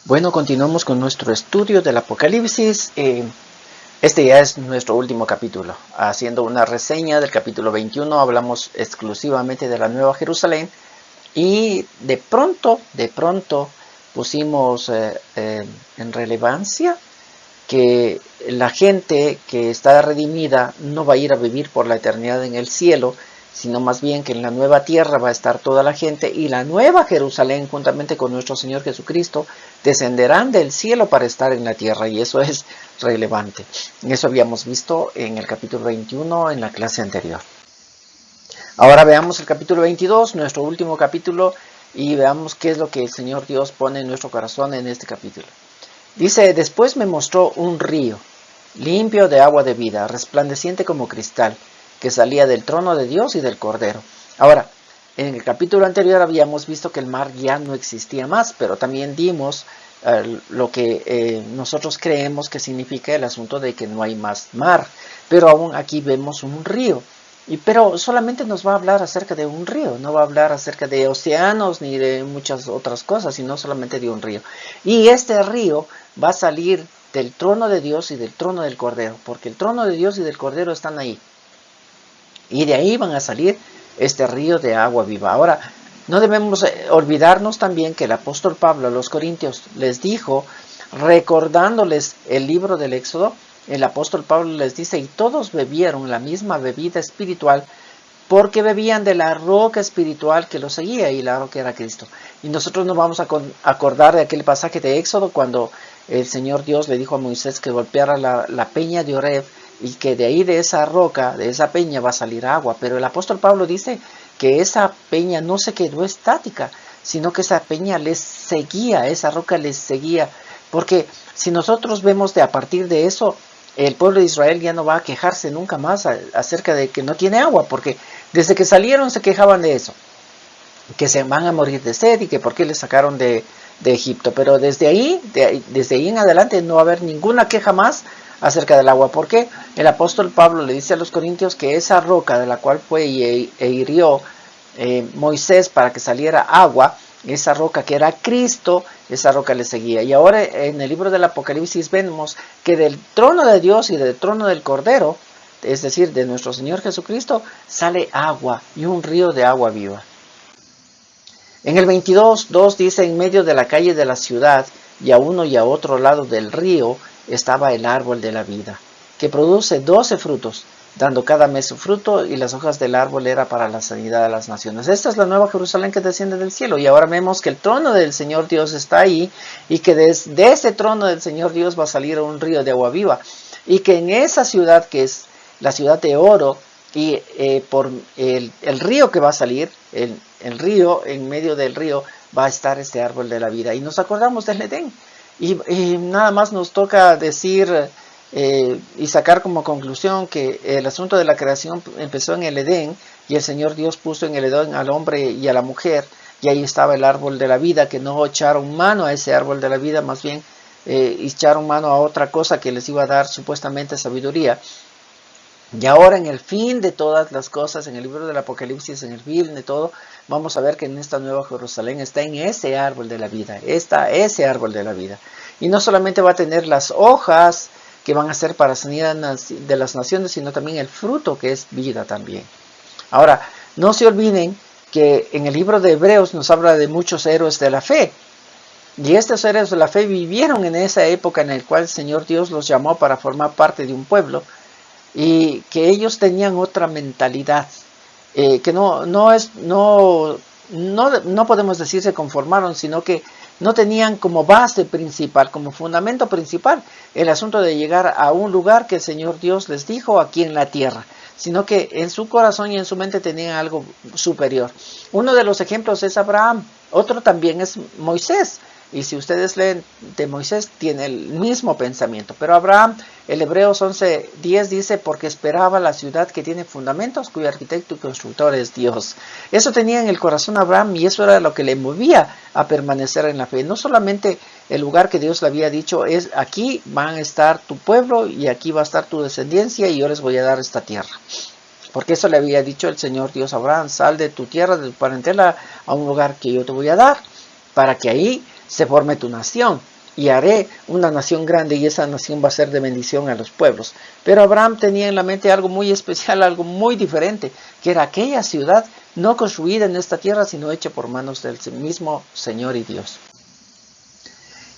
Bueno, continuamos con nuestro estudio del Apocalipsis. Este ya es nuestro último capítulo. Haciendo una reseña del capítulo 21, hablamos exclusivamente de la Nueva Jerusalén. Y de pronto pusimos en relevancia que la gente que está redimida no va a ir a vivir por la eternidad en el cielo, sino más bien que en la nueva tierra va a estar toda la gente, y la nueva Jerusalén, juntamente con nuestro Señor Jesucristo, descenderán del cielo para estar en la tierra, y eso es relevante. Eso habíamos visto en el capítulo 21 en la clase anterior. Ahora veamos el capítulo 22, nuestro último capítulo, y veamos qué es lo que el Señor Dios pone en nuestro corazón en este capítulo. Dice: después me mostró un río, limpio de agua de vida, resplandeciente como cristal, que salía del trono de Dios y del Cordero. Ahora, en el capítulo anterior habíamos visto que el mar ya no existía más, pero también dimos lo que nosotros creemos que significa el asunto de que no hay más mar. Pero aún aquí vemos un río. Pero solamente nos va a hablar acerca de un río, no va a hablar acerca de océanos ni de muchas otras cosas, sino solamente de un río. Y este río va a salir del trono de Dios y del trono del Cordero, porque el trono de Dios y del Cordero están ahí. Y de ahí van a salir este río de agua viva. Ahora, no debemos olvidarnos también que el apóstol Pablo a los Corintios les dijo, recordándoles el libro del Éxodo, el apóstol Pablo les dice: y todos bebieron la misma bebida espiritual, porque bebían de la roca espiritual que los seguía, y la roca era Cristo. Y nosotros nos vamos a acordar de aquel pasaje de Éxodo cuando el Señor Dios le dijo a Moisés que golpeara la peña de Oreb, y que de ahí, de esa roca, de esa peña, va a salir agua. Pero el apóstol Pablo dice que esa peña no se quedó estática, sino que esa peña les seguía, esa roca les seguía. Porque si nosotros vemos a partir de eso, el pueblo de Israel ya no va a quejarse nunca más acerca de que no tiene agua, porque desde que salieron se quejaban de eso, que se van a morir de sed y que por qué les sacaron de Egipto. Pero desde ahí en adelante no va a haber ninguna queja más acerca del agua, porque el apóstol Pablo le dice a los corintios que esa roca de la cual fue e hirió Moisés para que saliera agua, esa roca que era Cristo, esa roca le seguía. Y ahora en el libro del Apocalipsis vemos que del trono de Dios y del trono del Cordero, es decir, de nuestro Señor Jesucristo, sale agua, y un río de agua viva. En el 22:2 dice: en medio de la calle de la ciudad, y a uno y a otro lado del río, estaba el árbol de la vida, que produce 12 frutos, dando cada mes su fruto, y las hojas del árbol era para la sanidad de las naciones. Esta es la nueva Jerusalén que desciende del cielo, y ahora vemos que el trono del Señor Dios está ahí, y que desde ese trono del Señor Dios va a salir un río de agua viva, y que en esa ciudad, que es la ciudad de oro, y por el río que va a salir, el río, en medio del río va a estar este árbol de la vida. Y nos acordamos del Edén, y nada más nos toca decir y sacar como conclusión que el asunto de la creación empezó en el Edén, y el Señor Dios puso en el Edén al hombre y a la mujer, y ahí estaba el árbol de la vida, que no echaron mano a ese árbol de la vida, más bien echaron mano a otra cosa que les iba a dar supuestamente sabiduría. Y ahora, en el fin de todas las cosas, en el libro del Apocalipsis, en el fin de todo, vamos a ver que en esta nueva Jerusalén está en ese árbol de la vida, está ese árbol de la vida. Y no solamente va a tener las hojas que van a ser para sanidad de las naciones, sino también el fruto, que es vida también. Ahora, no se olviden que en el libro de Hebreos nos habla de muchos héroes de la fe. Y estos héroes de la fe vivieron en esa época en la cual el Señor Dios los llamó para formar parte de un pueblo, y que ellos tenían otra mentalidad, que no podemos decir se conformaron, sino que no tenían como base principal, como fundamento principal, el asunto de llegar a un lugar que el Señor Dios les dijo aquí en la tierra, sino que en su corazón y en su mente tenían algo superior. Uno de los ejemplos es Abraham, otro también es Moisés. Y si ustedes leen de Moisés, tiene el mismo pensamiento. Pero Abraham, el Hebreos 11:10 dice: porque esperaba la ciudad que tiene fundamentos, cuyo arquitecto y constructor es Dios. Eso tenía en el corazón Abraham, y eso era lo que le movía a permanecer en la fe. No solamente el lugar que Dios le había dicho es: aquí van a estar tu pueblo y aquí va a estar tu descendencia, y yo les voy a dar esta tierra. Porque eso le había dicho el Señor Dios a Abraham: sal de tu tierra, de tu parentela, a un lugar que yo te voy a dar, para que ahí se forme tu nación. y haré una nación grande y esa nación va a ser de bendición a los pueblos. Pero Abraham tenía en la mente algo muy especial, algo muy diferente, que era aquella ciudad no construida en esta tierra, sino hecha por manos del mismo Señor y Dios.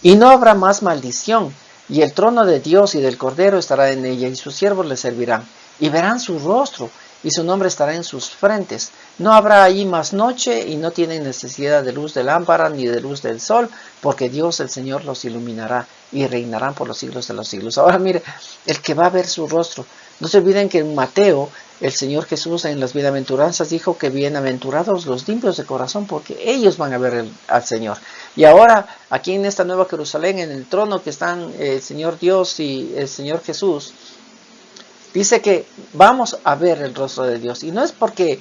Y no habrá más maldición, y el trono de Dios y del Cordero estará en ella, y sus siervos le servirán, y verán su rostro, y su nombre estará en sus frentes. No habrá allí más noche, y no tienen necesidad de luz de lámpara ni de luz del sol, porque Dios el Señor los iluminará, y reinarán por los siglos de los siglos. Ahora mire, el que va a ver su rostro. No se olviden que en Mateo, el Señor Jesús en las bienaventuranzas dijo que bienaventurados los limpios de corazón, porque ellos van a ver al Señor. Y ahora, aquí en esta nueva Jerusalén, en el trono que están el Señor Dios y el Señor Jesús, dice que vamos a ver el rostro de Dios. Y no es porque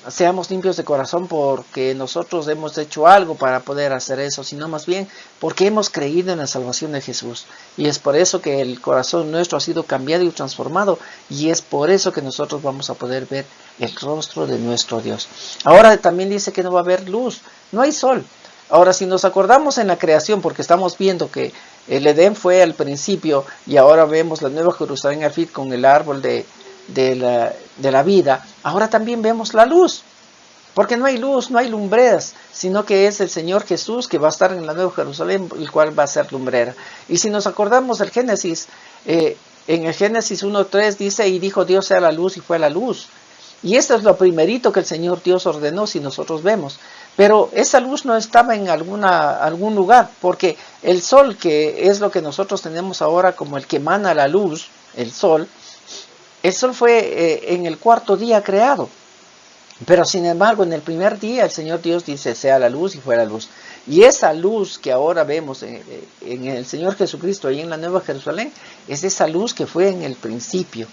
seamos limpios de corazón, porque nosotros hemos hecho algo para poder hacer eso, sino más bien porque hemos creído en la salvación de Jesús. Y es por eso que el corazón nuestro ha sido cambiado y transformado. Y es por eso que nosotros vamos a poder ver el rostro de nuestro Dios. Ahora también dice que no va a haber luz, no hay sol. Ahora, si nos acordamos en la creación, porque estamos viendo que el Edén fue al principio y ahora vemos la nueva Jerusalén al fin con el árbol de la vida, ahora también vemos la luz, porque no hay luz, no hay lumbreras, sino que es el Señor Jesús que va a estar en la nueva Jerusalén, el cual va a ser lumbrera. Y si nos acordamos del Génesis, en el Génesis 1:3 dice, y dijo Dios sea la luz y fue la luz. Y esto es lo primerito que el Señor Dios ordenó, si nosotros vemos. Pero esa luz no estaba en algún lugar, porque el sol, que es lo que nosotros tenemos ahora como el que emana la luz, el sol fue en el cuarto día creado. Pero sin embargo, en el primer día el Señor Dios dice, sea la luz y fue la luz. Y esa luz que ahora vemos en el Señor Jesucristo y en la Nueva Jerusalén, es esa luz que fue en el principio.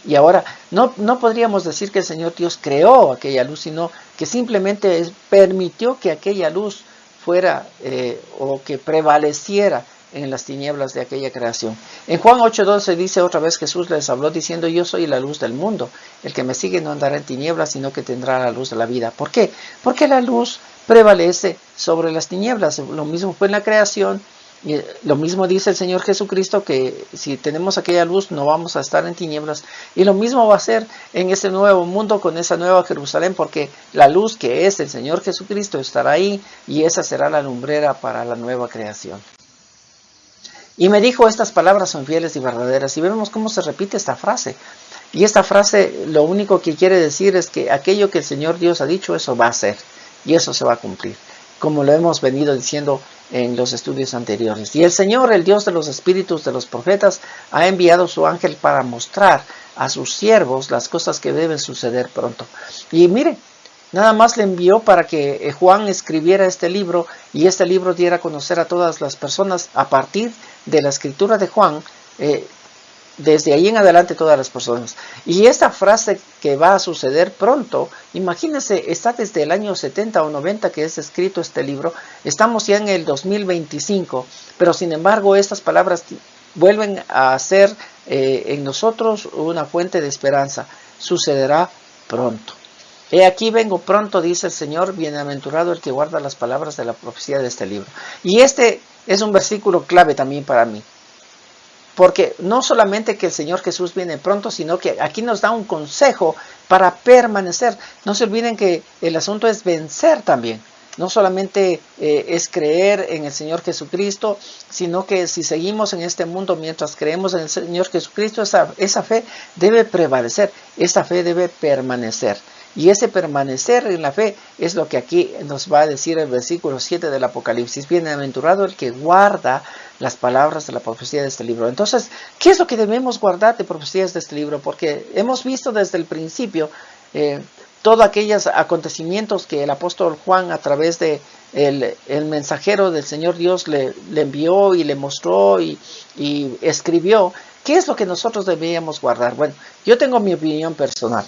Y ahora, no podríamos decir que el Señor Dios creó aquella luz, sino que simplemente permitió que aquella luz fuera o que prevaleciera en las tinieblas de aquella creación. En Juan 8:12 dice otra vez, Jesús les habló diciendo, yo soy la luz del mundo. El que me sigue no andará en tinieblas, sino que tendrá la luz de la vida. ¿Por qué? Porque la luz prevalece sobre las tinieblas. Lo mismo fue en la creación. Y lo mismo dice el Señor Jesucristo, que si tenemos aquella luz no vamos a estar en tinieblas. Y lo mismo va a ser en este nuevo mundo con esa nueva Jerusalén, porque la luz que es el Señor Jesucristo estará ahí y esa será la lumbrera para la nueva creación. Y me dijo, estas palabras son fieles y verdaderas. Y vemos cómo se repite esta frase. Y esta frase lo único que quiere decir es que aquello que el Señor Dios ha dicho, eso va a ser. Y eso se va a cumplir, como lo hemos venido diciendo en los estudios anteriores. Y el Señor, el Dios de los espíritus de los profetas, ha enviado su ángel para mostrar a sus siervos las cosas que deben suceder pronto. Y mire, nada más le envió para que Juan escribiera este libro y este libro diera a conocer a todas las personas a partir de la escritura de Juan, desde ahí en adelante todas las personas. Y esta frase que va a suceder pronto, imagínense, está desde el año 70 o 90 que es escrito este libro. Estamos ya en el 2025, pero sin embargo estas palabras vuelven a ser en nosotros una fuente de esperanza. Sucederá pronto. He aquí vengo pronto, dice el Señor, bienaventurado el que guarda las palabras de la profecía de este libro. Y este es un versículo clave también para mí. Porque no solamente que el Señor Jesús viene pronto, sino que aquí nos da un consejo para permanecer. No se olviden que el asunto es vencer también. No solamente es creer en el Señor Jesucristo, sino que si seguimos en este mundo mientras creemos en el Señor Jesucristo, esa fe debe prevalecer, esa fe debe permanecer. Y ese permanecer en la fe es lo que aquí nos va a decir el versículo 7 del Apocalipsis. Bienaventurado el que guarda las palabras de la profecía de este libro. Entonces, ¿qué es lo que debemos guardar de profecías de este libro? Porque hemos visto desde el principio todos aquellos acontecimientos que el apóstol Juan a través de el mensajero del Señor Dios le envió y le mostró y escribió. ¿Qué es lo que nosotros deberíamos guardar? Bueno, yo tengo mi opinión personal.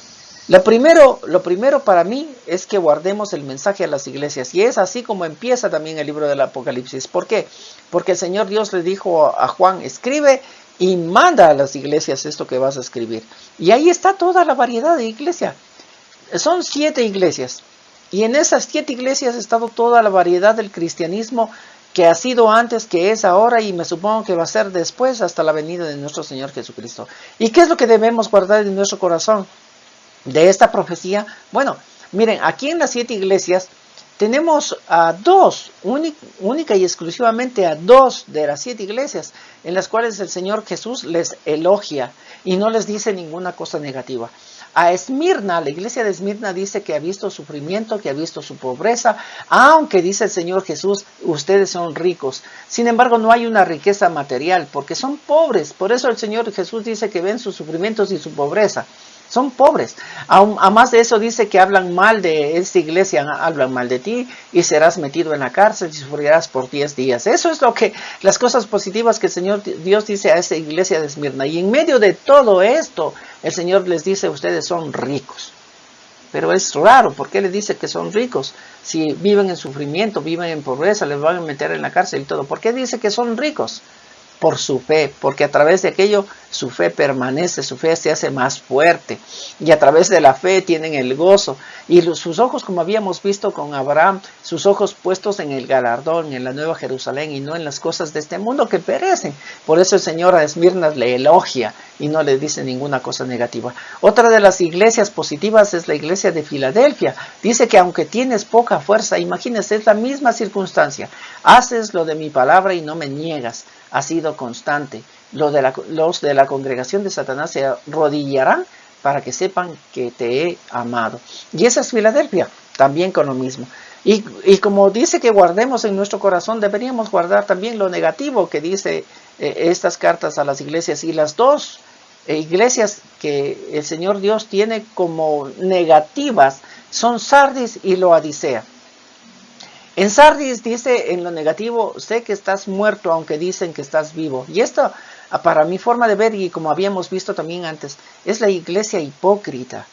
Lo primero para mí es que guardemos el mensaje a las iglesias. Y es así como empieza también el libro del Apocalipsis. ¿Por qué? Porque el Señor Dios le dijo a Juan, escribe y manda a las iglesias esto que vas a escribir. Y ahí está toda la variedad de iglesia. Son 7 iglesias. Y en esas 7 iglesias ha estado toda la variedad del cristianismo que ha sido antes, que es ahora y me supongo que va a ser después hasta la venida de nuestro Señor Jesucristo. ¿Y qué es lo que debemos guardar en nuestro corazón de esta profecía? Bueno, miren, aquí en las 7 iglesias tenemos a dos, única y exclusivamente a 2 de las 7 iglesias, en las cuales el Señor Jesús les elogia y no les dice ninguna cosa negativa. A Esmirna, la iglesia de Esmirna dice que ha visto sufrimiento, que ha visto su pobreza, aunque dice el Señor Jesús, ustedes son ricos. Sin embargo, no hay una riqueza material, porque son pobres. Por eso el Señor Jesús dice que ven sus sufrimientos y su pobreza. Son pobres. A más de eso dice que hablan mal de esta iglesia, hablan mal de ti y serás metido en la cárcel y sufrirás por 10 días. Eso es las cosas positivas que el Señor Dios dice a esa iglesia de Esmirna. Y en medio de todo esto, el Señor les dice, ustedes son ricos. Pero es raro, ¿por qué les dice que son ricos? Si viven en sufrimiento, viven en pobreza, les van a meter en la cárcel y todo. ¿Por qué dice que son ricos? Por su fe, porque a través de aquello su fe permanece, su fe se hace más fuerte y a través de la fe tienen el gozo y sus ojos, como habíamos visto con Abraham, sus ojos puestos en el galardón, en la nueva Jerusalén y no en las cosas de este mundo que perecen. Por eso el Señor a Esmirna le elogia y no le dice ninguna cosa negativa. Otra de las iglesias positivas es la iglesia de Filadelfia. Dice que aunque tienes poca fuerza, imagínense, es la misma circunstancia, haces lo de mi palabra y no me niegas. Ha sido constante. Los de la congregación de Satanás se arrodillarán para que sepan que te he amado. Y esa es Filadelfia, también con lo mismo. Y como dice que guardemos en nuestro corazón, deberíamos guardar también lo negativo que dice estas cartas a las iglesias. Y las 2 iglesias que el Señor Dios tiene como negativas son Sardis y Laodicea. En Sardis dice en lo negativo, sé que estás muerto aunque dicen que estás vivo. Y esto, para mi forma de ver y como habíamos visto también antes, es la iglesia hipócrita.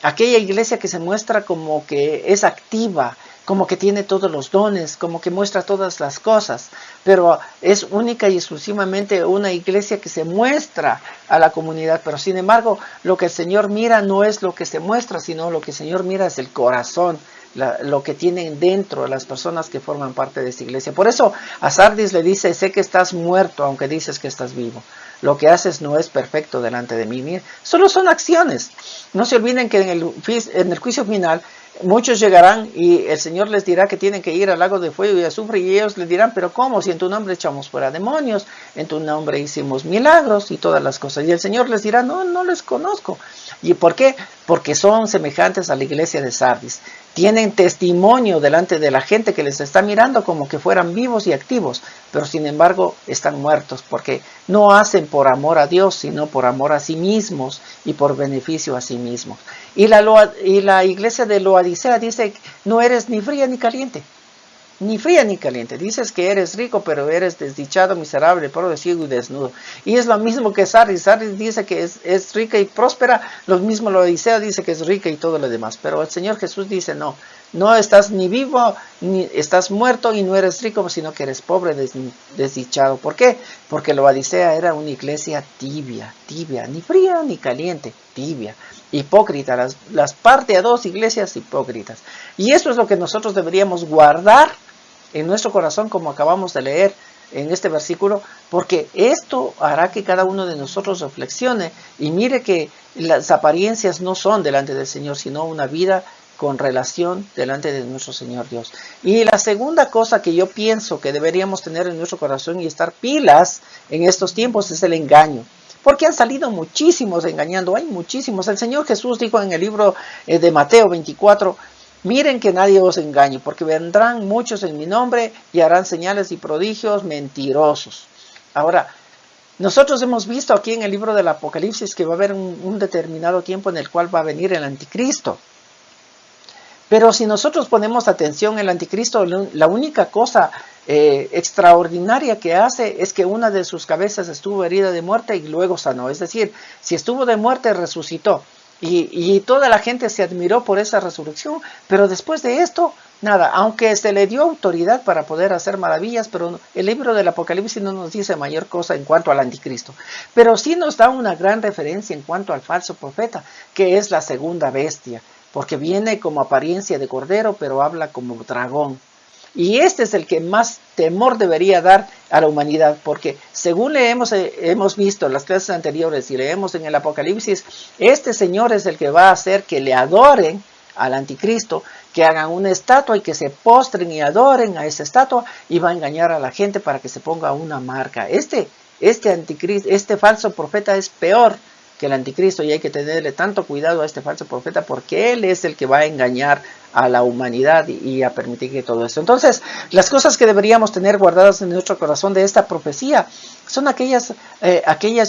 Aquella iglesia que se muestra como que es activa, como que tiene todos los dones, como que muestra todas las cosas. Pero es única y exclusivamente una iglesia que se muestra a la comunidad. Pero sin embargo, lo que el Señor mira no es lo que se muestra, sino lo que el Señor mira es el corazón. Lo que tienen dentro las personas que forman parte de esta iglesia. Por eso a Sardis le dice, sé que estás muerto aunque dices que estás vivo. Lo que haces no es perfecto delante de mí. Miren, solo son acciones. No se olviden que en el juicio final muchos llegarán y el Señor les dirá que tienen que ir al lago de fuego y azufre y ellos les dirán, pero ¿cómo? Si en tu nombre echamos fuera demonios, en tu nombre hicimos milagros y todas las cosas. Y el Señor les dirá, no les conozco. ¿Y por qué? Porque son semejantes a la iglesia de Sardis. Tienen testimonio delante de la gente que les está mirando como que fueran vivos y activos, pero sin embargo están muertos porque no hacen por amor a Dios, sino por amor a sí mismos y por beneficio a sí mismos. Y la iglesia de Laodicea dice, no eres ni fría ni caliente. Ni fría ni caliente. Dices que eres rico, pero eres desdichado, miserable, pobre, ciego y desnudo. Y es lo mismo que Sardis. Sardis dice que es rica y próspera. Lo mismo Laodicea dice que es rica y todo lo demás. Pero el Señor Jesús dice, no estás ni vivo, ni estás muerto y no eres rico, sino que eres pobre, desdichado. ¿Por qué? Porque Laodicea era una iglesia tibia, ni fría ni caliente, tibia. Hipócrita, las parte a 2 iglesias hipócritas. Y eso es lo que nosotros deberíamos guardar en nuestro corazón, como acabamos de leer en este versículo, porque esto hará que cada uno de nosotros reflexione y mire que las apariencias no son delante del Señor, sino una vida con relación delante de nuestro Señor Dios. Y la segunda cosa que yo pienso que deberíamos tener en nuestro corazón y estar pilas en estos tiempos es el engaño. Porque han salido muchísimos engañando, hay muchísimos. El Señor Jesús dijo en el libro de Mateo 24, miren que nadie os engañe, porque vendrán muchos en mi nombre y harán señales y prodigios mentirosos. Ahora, nosotros hemos visto aquí en el libro del Apocalipsis que va a haber un determinado tiempo en el cual va a venir el anticristo. Pero si nosotros ponemos atención, el anticristo, la única cosa extraordinaria que hace es que una de sus cabezas estuvo herida de muerte y luego sanó. Es decir, si estuvo de muerte, resucitó. Y toda la gente se admiró por esa resurrección, pero después de esto, nada, aunque se le dio autoridad para poder hacer maravillas, pero el libro del Apocalipsis no nos dice mayor cosa en cuanto al anticristo. Pero sí nos da una gran referencia en cuanto al falso profeta, que es la segunda bestia, porque viene como apariencia de cordero, pero habla como dragón. Y este es el que más temor debería dar a la humanidad, porque según hemos visto en las clases anteriores y leemos en el Apocalipsis, este Señor es el que va a hacer que le adoren al anticristo, que hagan una estatua y que se postren y adoren a esa estatua, y va a engañar a la gente para que se ponga una marca. Este anticristo, este falso profeta es peor que el anticristo, y hay que tenerle tanto cuidado a este falso profeta, porque él es el que va a engañar a la humanidad y a permitir que todo esto. Entonces, las cosas que deberíamos tener guardadas en nuestro corazón de esta profecía son aquellas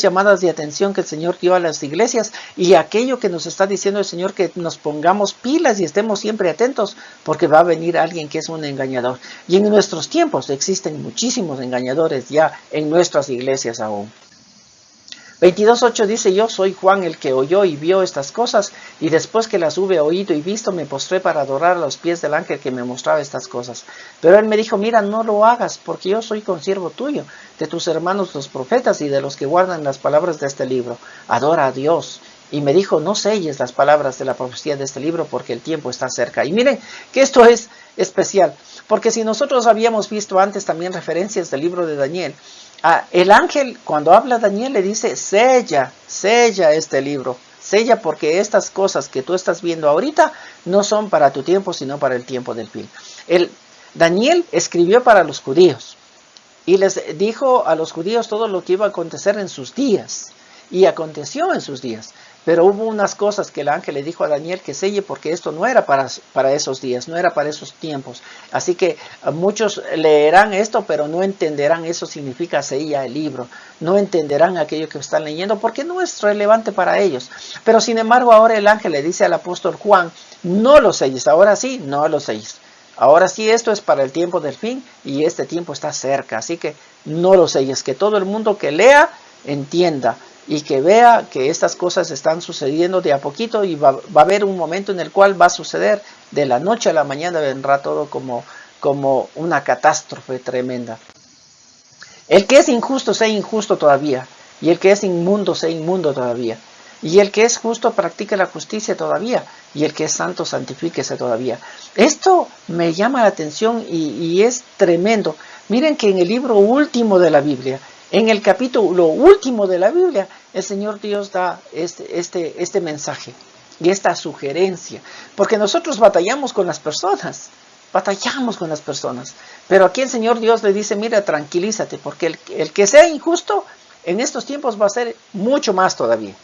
llamadas de atención que el Señor dio a las iglesias, y aquello que nos está diciendo el Señor, que nos pongamos pilas y estemos siempre atentos, porque va a venir alguien que es un engañador. Y en nuestros tiempos existen muchísimos engañadores ya en nuestras iglesias aún. 22:8 dice: yo soy Juan, el que oyó y vio estas cosas, y después que las hube oído y visto, me postré para adorar a los pies del ángel que me mostraba estas cosas. Pero él me dijo: mira, no lo hagas, porque yo soy consiervo tuyo, de tus hermanos los profetas y de los que guardan las palabras de este libro. Adora a Dios. Y me dijo: no selles las palabras de la profecía de este libro, porque el tiempo está cerca. Y miren que esto es especial, porque si nosotros habíamos visto antes también referencias del libro de Daniel, el ángel, cuando habla a Daniel, le dice: sella este libro, sella, porque estas cosas que tú estás viendo ahorita no son para tu tiempo, sino para el tiempo del fin. Daniel escribió para los judíos y les dijo a los judíos todo lo que iba a acontecer en sus días, y aconteció en sus días. Pero hubo unas cosas que el ángel le dijo a Daniel que selle, porque esto no era para esos días, no era para esos tiempos. Así que muchos leerán esto, pero no entenderán. Eso significa sella el libro. No entenderán aquello que están leyendo, porque no es relevante para ellos. Pero sin embargo, ahora el ángel le dice al apóstol Juan: no lo selles, ahora sí, no lo selles. Ahora sí, esto es para el tiempo del fin, y este tiempo está cerca. Así que no lo selles, que todo el mundo que lea entienda, y que vea que estas cosas están sucediendo de a poquito, y va a haber un momento en el cual va a suceder de la noche a la mañana. Vendrá todo como una catástrofe tremenda. El que es injusto sea injusto todavía, y el que es inmundo sea inmundo todavía, y el que es justo practique la justicia todavía, y el que es santo santifíquese todavía. Esto me llama la atención y es tremendo. Miren que en el libro último de la Biblia, en el capítulo último de la Biblia, el Señor Dios da este mensaje y esta sugerencia, porque nosotros batallamos con las personas, pero aquí el Señor Dios le dice: mira, tranquilízate, porque el que sea injusto en estos tiempos va a ser mucho más todavía,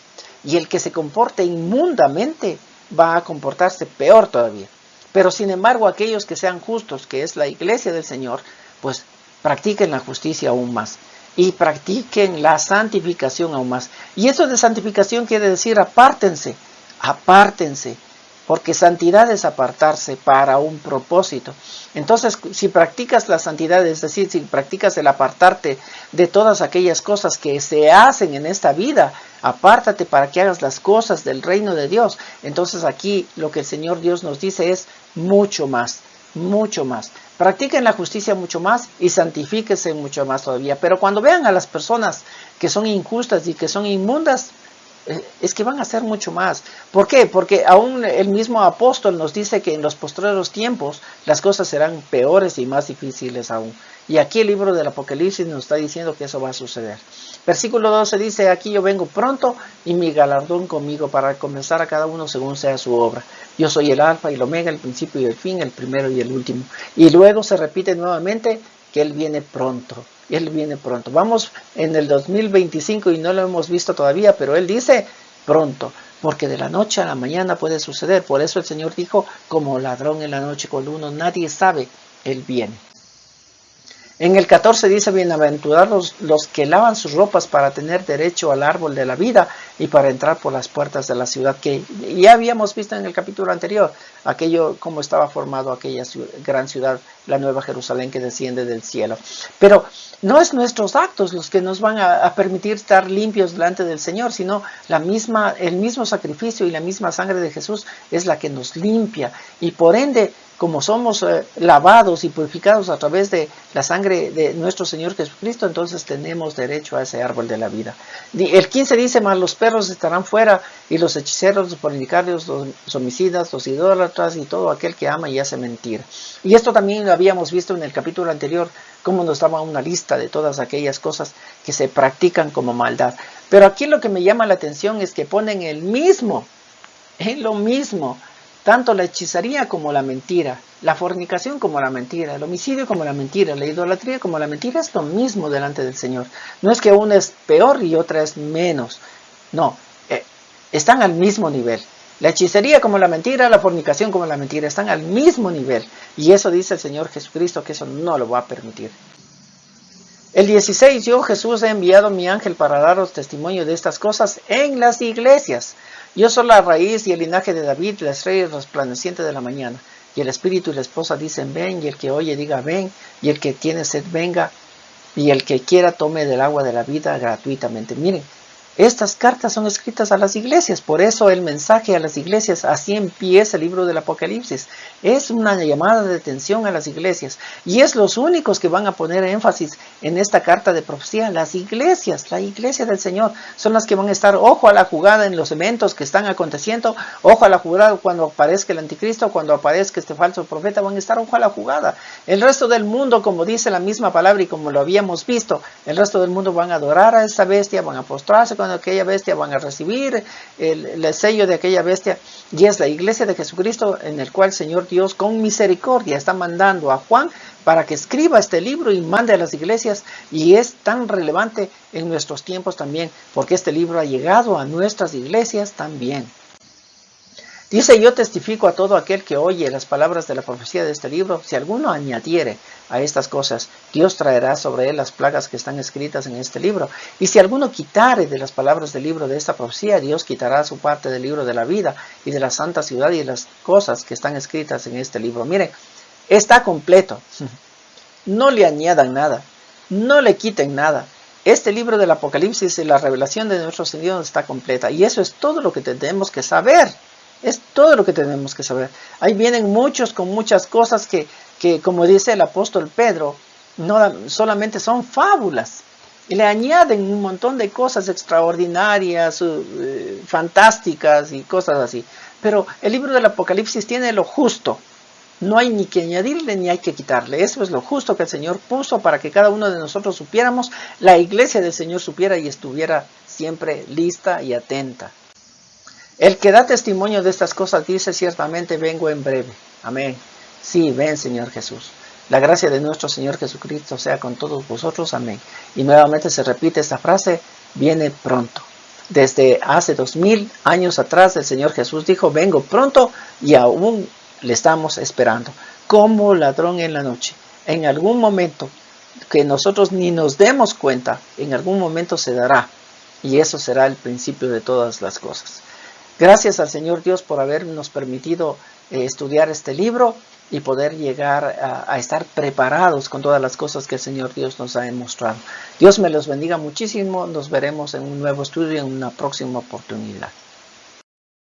y el que se comporte inmundamente va a comportarse peor todavía. Pero sin embargo, aquellos que sean justos, que es la iglesia del Señor, pues practiquen la justicia aún más, y practiquen la santificación aún más. Y eso de santificación quiere decir apártense, porque santidad es apartarse para un propósito. Entonces, si practicas la santidad, es decir, si practicas el apartarte de todas aquellas cosas que se hacen en esta vida, apártate para que hagas las cosas del reino de Dios. Entonces aquí lo que el Señor Dios nos dice es mucho más. Practiquen la justicia mucho más y santifíquense mucho más todavía. Pero cuando vean a las personas que son injustas y que son inmundas, es que van a hacer mucho más. ¿Por qué? Porque aún el mismo apóstol nos dice que en los postreros tiempos las cosas serán peores y más difíciles aún. Y aquí el libro del Apocalipsis nos está diciendo que eso va a suceder. Versículo 12 dice: aquí yo vengo pronto, y mi galardón conmigo, para recompensar a cada uno según sea su obra. Yo soy el alfa y el omega, el principio y el fin, el primero y el último. Y luego se repite nuevamente que Él viene pronto. Vamos en el 2025 y no lo hemos visto todavía, pero Él dice pronto, porque de la noche a la mañana puede suceder. Por eso el Señor dijo: como ladrón en la noche cuando uno nadie sabe, Él viene. En el 14 dice: bienaventurados los que lavan sus ropas para tener derecho al árbol de la vida y para entrar por las puertas de la ciudad, que ya habíamos visto en el capítulo anterior, cómo estaba formado aquella gran ciudad, la Nueva Jerusalén que desciende del cielo. Pero no es nuestros actos los que nos van a permitir estar limpios delante del Señor, sino el mismo sacrificio y la misma sangre de Jesús es la que nos limpia, y por ende como somos lavados y purificados a través de la sangre de nuestro Señor Jesucristo, entonces tenemos derecho a ese árbol de la vida. El 15 dice, mas los perros estarán fuera, y los hechiceros, los fornicarios, los homicidas, los idólatras, y todo aquel que ama y hace mentira. Y esto también lo habíamos visto en el capítulo anterior, como nos daba una lista de todas aquellas cosas que se practican como maldad. Pero aquí lo que me llama la atención es que ponen en lo mismo, tanto la hechicería como la mentira, la fornicación como la mentira, el homicidio como la mentira, la idolatría como la mentira, es lo mismo delante del Señor. No es que una es peor y otra es menos, no, están al mismo nivel. La hechicería como la mentira, la fornicación como la mentira, están al mismo nivel. Y eso dice el Señor Jesucristo, que eso no lo va a permitir. El 16, yo Jesús he enviado mi ángel para daros testimonio de estas cosas en las iglesias. Yo soy la raíz y el linaje de David, la estrella resplandeciente de la mañana. Y el espíritu y la esposa dicen ven, y el que oye diga ven, y el que tiene sed venga, y el que quiera tome del agua de la vida gratuitamente. Miren, estas cartas son escritas a las iglesias, por eso el mensaje a las iglesias, así empieza el libro del Apocalipsis. Es una llamada de atención a las iglesias, y es los únicos que van a poner énfasis en esta carta de profecía. Las iglesias, la iglesia del Señor, son las que van a estar ojo a la jugada en los eventos que están aconteciendo, ojo a la jugada cuando aparezca el anticristo, cuando aparezca este falso profeta, van a estar ojo a la jugada. El resto del mundo, como dice la misma palabra y como lo habíamos visto, el resto del mundo van a adorar a esa bestia, van a postrarse con aquella bestia, van a recibir el sello de aquella bestia, y es la iglesia de Jesucristo en el cual el Señor Dios con misericordia está mandando a Juan para que escriba este libro y mande a las iglesias, y es tan relevante en nuestros tiempos también, porque este libro ha llegado a nuestras iglesias también. Dice, yo testifico a todo aquel que oye las palabras de la profecía de este libro, si alguno añadiere a estas cosas, Dios traerá sobre él las plagas que están escritas en este libro. Y si alguno quitare de las palabras del libro de esta profecía, Dios quitará su parte del libro de la vida y de la santa ciudad y de las cosas que están escritas en este libro. Miren, está completo. No le añadan nada, no le quiten nada. Este libro del Apocalipsis y la revelación de nuestro Señor está completa, y eso es todo lo que tenemos que saber. Es todo lo que tenemos que saber. Ahí vienen muchos con muchas cosas que como dice el apóstol Pedro, no solamente son fábulas. Y le añaden un montón de cosas extraordinarias, fantásticas y cosas así. Pero el libro del Apocalipsis tiene lo justo. No hay ni que añadirle ni hay que quitarle. Eso es lo justo que el Señor puso para que cada uno de nosotros supiéramos, la iglesia del Señor supiera y estuviera siempre lista y atenta. El que da testimonio de estas cosas dice, ciertamente vengo en breve. Amén. Sí, ven, Señor Jesús. La gracia de nuestro Señor Jesucristo sea con todos vosotros. Amén. Y nuevamente se repite esta frase, viene pronto. Desde hace 2000 años atrás el Señor Jesús dijo, vengo pronto, y aún le estamos esperando. Como ladrón en la noche. En algún momento que nosotros ni nos demos cuenta, en algún momento se dará. Y eso será el principio de todas las cosas. Gracias al Señor Dios por habernos permitido estudiar este libro y poder llegar a estar preparados con todas las cosas que el Señor Dios nos ha mostrado. Dios me los bendiga muchísimo. Nos veremos en un nuevo estudio en una próxima oportunidad.